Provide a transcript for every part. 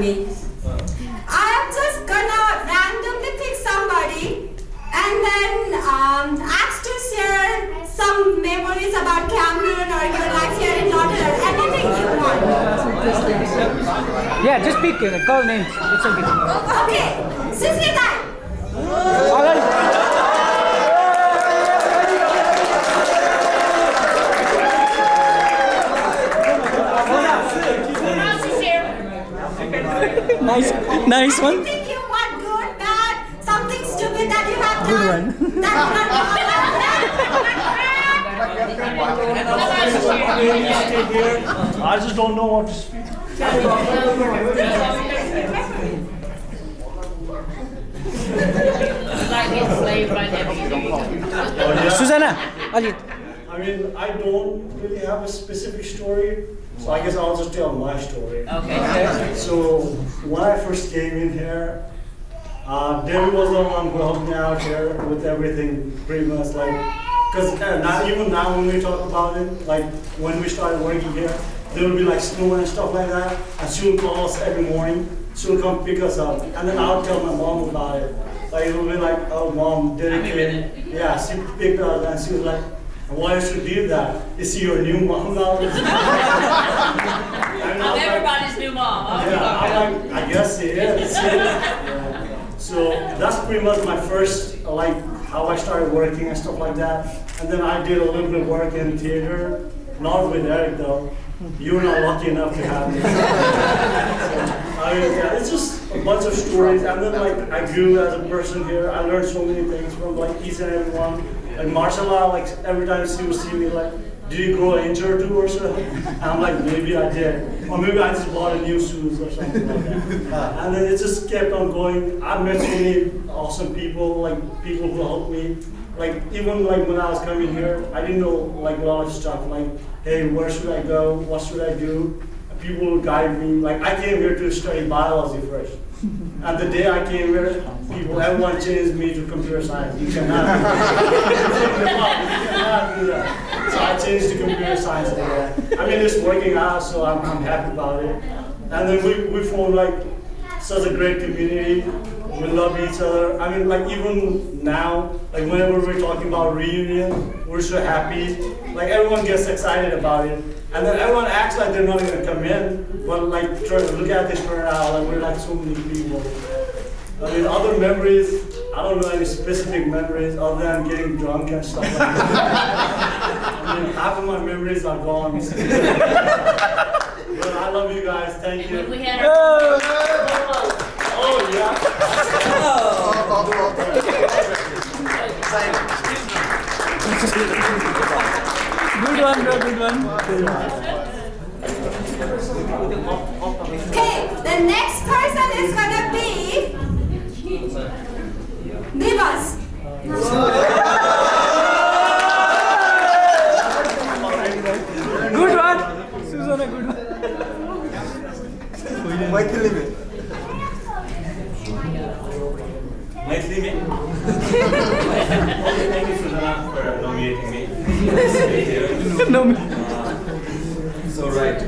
me. I am just gonna randomly pick somebody and then ask to share some memories about Cameroon or your life here in London, anything you want. Yeah, just pick call names. It's okay. Okay, Sisli time. Nice one. Anything you want, good, bad, something stupid that you have done. Good one. I just don't know what to speak. Susanna, Ali. I mean, I don't really have a specific story, so I guess I'll just tell my story. Okay. So when I first came in here, David was the one who helped me out here with everything, pretty much like, because even now when we talk about it, like when we started working here, there will be like snow and stuff like that, and she will call us every morning. She will come pick us up, and then I'll tell my mom about it. Like it will be like, oh mom, Derek came. Yeah, she picked us, and she was like, why should you do that? Is she your new mom now? I'm everybody's new mom. Yeah, I guess she is. So that's pretty much my first, like, how I started working and stuff like that. And then I did a little bit of work in theater, not with Eric though. You were not lucky enough to have me. Yeah, it's just a bunch of stories. And then like I grew as a person here. I learned so many things from like each and every one. Like martial art, like every time she would see me, like, did you grow an inch or two or something? And I'm like, maybe I did. Or maybe I just bought a new shoes or something like that. And then it just kept on going. I met so many awesome people, like people who helped me. Like even like when I was coming here, I didn't know like a lot of stuff. Like, hey, where should I go? What should I do? And people would guide me. Like I came here to study biology first. And the day I came here, everyone changed me to computer science. You cannot do that. You cannot do that. So I changed to computer science again. I mean, it's working out, so I'm happy about it. And then we formed like such a great community. We love each other. I mean, like even now, like whenever we're talking about reunion, we're so happy. Like everyone gets excited about it. And then everyone acts like they're not gonna come in, but like look at this turnout, like we're like so many people. I mean, other memories, I don't know any specific memories other than getting drunk and stuff like that. I mean, half of my memories are gone. But I love you guys, thank you. We had Oh, yeah. Good one, bro, good one. Okay, the next person is gonna be Nivas. Good one. Susanna, good one. Michael Limit. Nice meeting you. Thank you, Susanna, for nominating me. No. So right.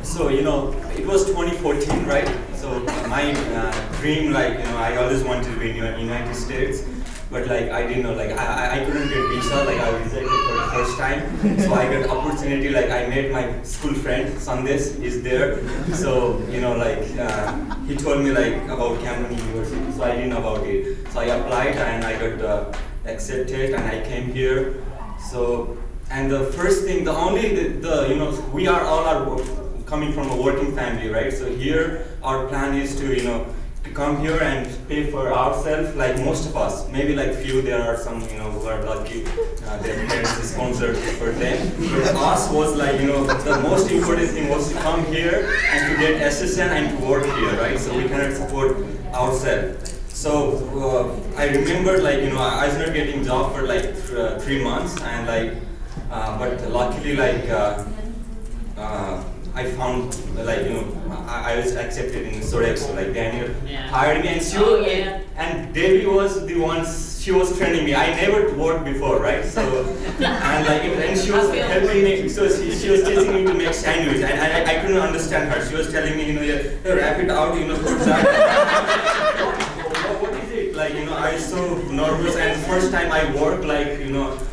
So it was 2014, right? So my dream, like I always wanted to be in the United States, but like I didn't know, like I couldn't get visa, like I was rejected for the first time. So I got opportunity, like I met my school friend Sandesh is there. So he told me like about Cameroon University. So I didn't know about it. So I applied and I got accepted and I came here. So and the first thing, we are all coming from a working family, right? So here our plan is to come here and pay for ourselves, like most of us. Maybe like few, there are some who are lucky, their parents sponsored for them. But us was like the most important thing was to come here and to get assistance and to work here, right? So we cannot support ourselves. So I remember like I was not getting job for like 3 months and like. But luckily, like I found, like I was accepted in Sodexo. Like Daniel hired me, and and Debbie was the one. she was training me. I never worked before, right? So, and like, and she was helping me. So she was teaching me to make sandwich, and I couldn't understand her. She was telling me, wrap it out, put that. What is it? Like, I was so nervous, and first time I worked, like,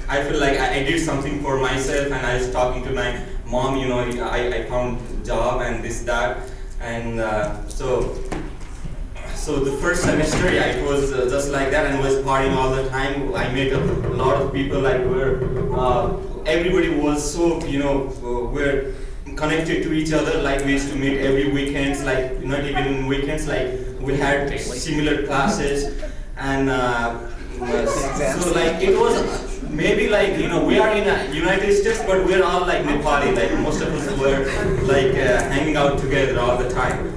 I feel like I did something for myself, and I was talking to my mom, I found job and this, that, and so the first semester, yeah, it was just like that, and was partying all the time. I met a lot of people, like, where everybody was so, we're connected to each other. Like, we used to meet every weekends, like, not even in weekends, like, we had similar classes, and so, like, it was maybe, like, we are in the United States, but we're all like Nepali. Like, most of us were like hanging out together all the time,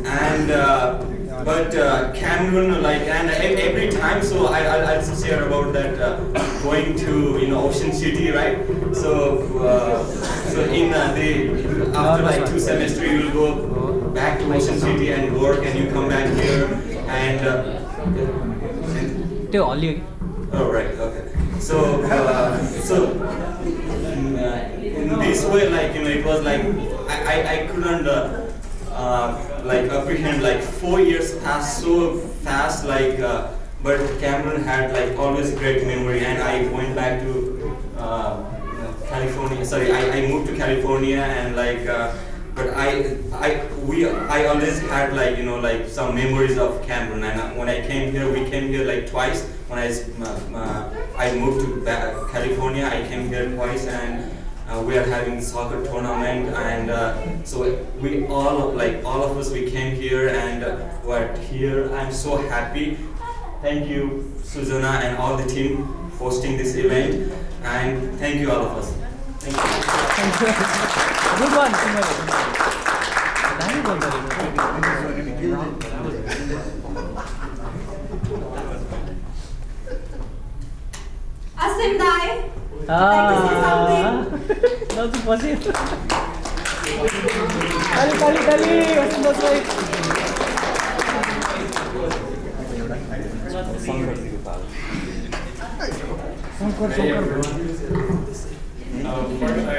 and but Cameroon, like, and every time, so I'll also share about that going to Ocean City, right? So in the after like 2 semesters, you will go back to Ocean City and work, and you come back here, and oh, right, okay. So in this way, like, it was like I couldn't like apprehend, like, 4 years passed so fast, like, but Cameroon had like always great memory, and I went back to California. Sorry, I moved to California, and like, but I always had, like, like some memories of Cameroon, and when I came here, we came here like twice. When I moved to California, I came here twice, and we are having soccer tournament, and so we all of us, we came here, and we're here. I'm so happy. Thank you, Susanna, and all the team hosting this event, and thank you, all of us. Thank you. Good one. Asim Dai, like to say something? Nothing possible. Tali, Asim Dai. First,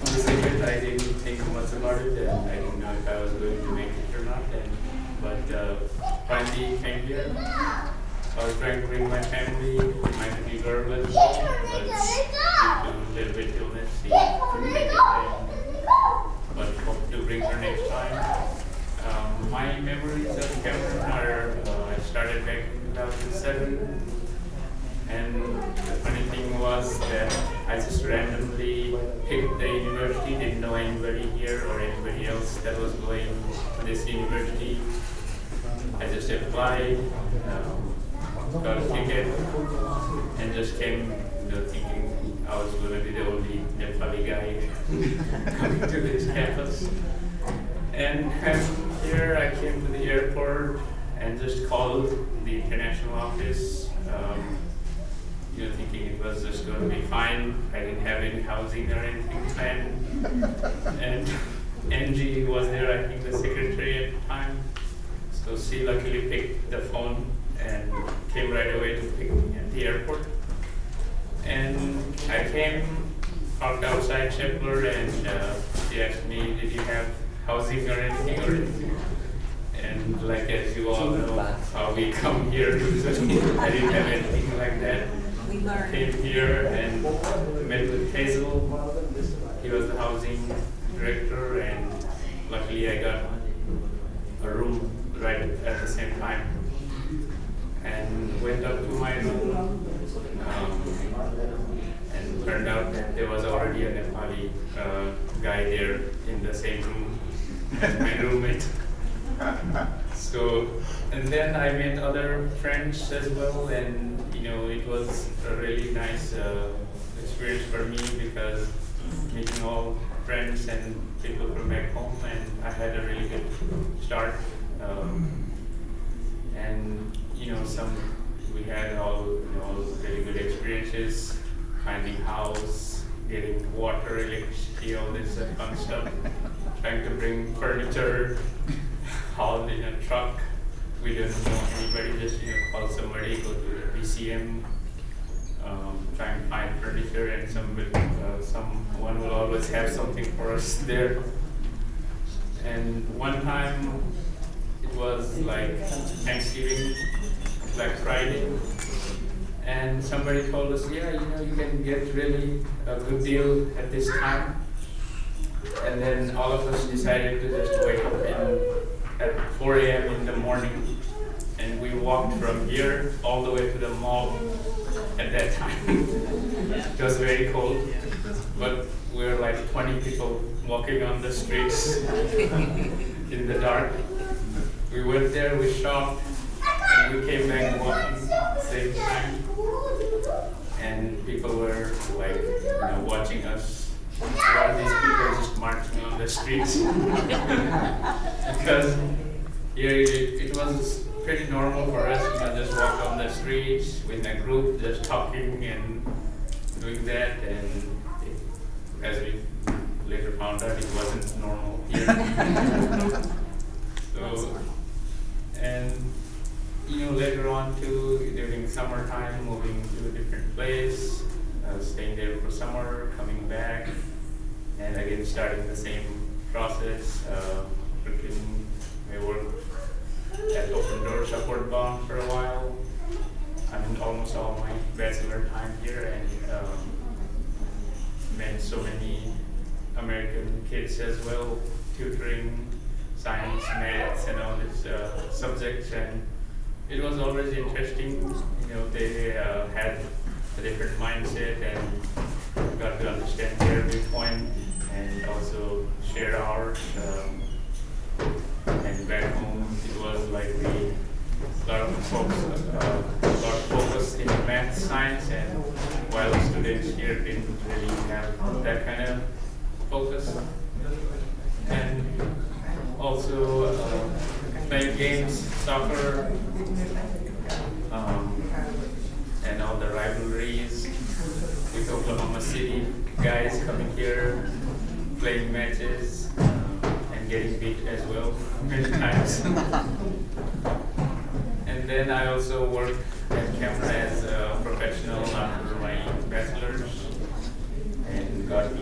this event, I didn't think much about it, and I didn't know if I was going to make it or not. But finally came here. I was trying to bring my family, my little girl as well, but due to a little bit illness, she couldn't make it. But hope to bring her next time. My memories of Cameroon are, I started back in 2007. And the funny thing was that I just randomly picked the university, didn't know anybody here or anybody else that was going to this university. I just applied, got a ticket, and just came, thinking I was going to be the only Nepali guy coming to this campus. And here I came to the airport and just called the international office. Thinking it was just going to be fine. I didn't have any housing or anything planned. And NG was there, I think the secretary at the time. So she luckily picked the phone and came right away to pick me at the airport. And I came, parked outside Shepler, and she asked me, did you have housing or anything? And like, as you all know, how we come here, I didn't have anything like that. Came here and met with Hazel. He was the housing director, and luckily I got a room right at the same time. And went up to my room, and turned out that there was already a Nepali guy there in the same room as my roommate. So, and then I met other friends as well, and it was a really nice experience for me, because meeting all friends and people from back home, and I had a really good start. And we had all really good experiences, finding house, getting water, electricity, all this fun stuff. Trying to bring furniture hauled in a truck we don't know anybody, just call somebody, go to the BCM, try and find furniture, and someone will always have something for us there. And one time it was like Thanksgiving, Black Friday, and somebody told us, yeah, you can get really a good deal at this time. And then all of us decided to just wake up at 4 a.m. in the morning, and we walked from here all the way to the mall at that time. It was very cold, but we were like 20 people walking on the streets in the dark. We went there, we shopped, and we came back walking same time. And people were like, watching us. Why are these people just marching on the streets? Because here it was pretty normal for us, just walk on the streets with a group, just talking and doing that. And as we later found out, it wasn't normal here. So, and later on too, during summertime, moving to a different place, staying there for summer, coming back, and again starting the same process. I worked at Open Door Support Bond for a while. I mean, almost all my bachelor time here, and met so many American kids as well, tutoring science, maths, and all these subjects, and it was always interesting. They had a different mindset, and got to understand their viewpoint and also share ours. And back home, it was like a lot of focus in math, science, and while the students here didn't really have that kind of focus. And also playing games, soccer, and all the rivalries with Oklahoma City guys coming here, playing matches, and getting beat as well many times. And then I also worked at CUNA as a professional after my bachelor's, and got to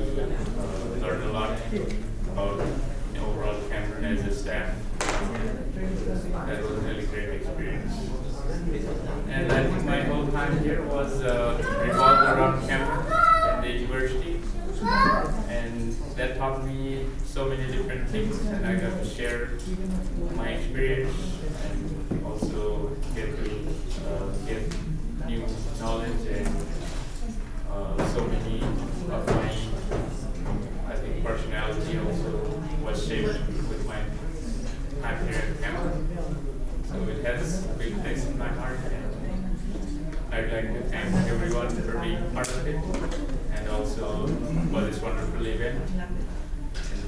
learn a lot about overall CUNA as a staff. That was a really great experience. And I think my whole time here was revolved around CUNA and the university. And that taught me so many different things, and I got to share my experience and also get to get new knowledge, and so many of my, I think, personality also was shaped with my time here at CUNA. So it has a big place in my heart, and I'd like to thank everyone for being part of it, and also for this wonderful event. And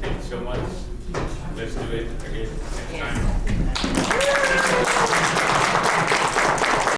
thank you so much. Let's do it again next time.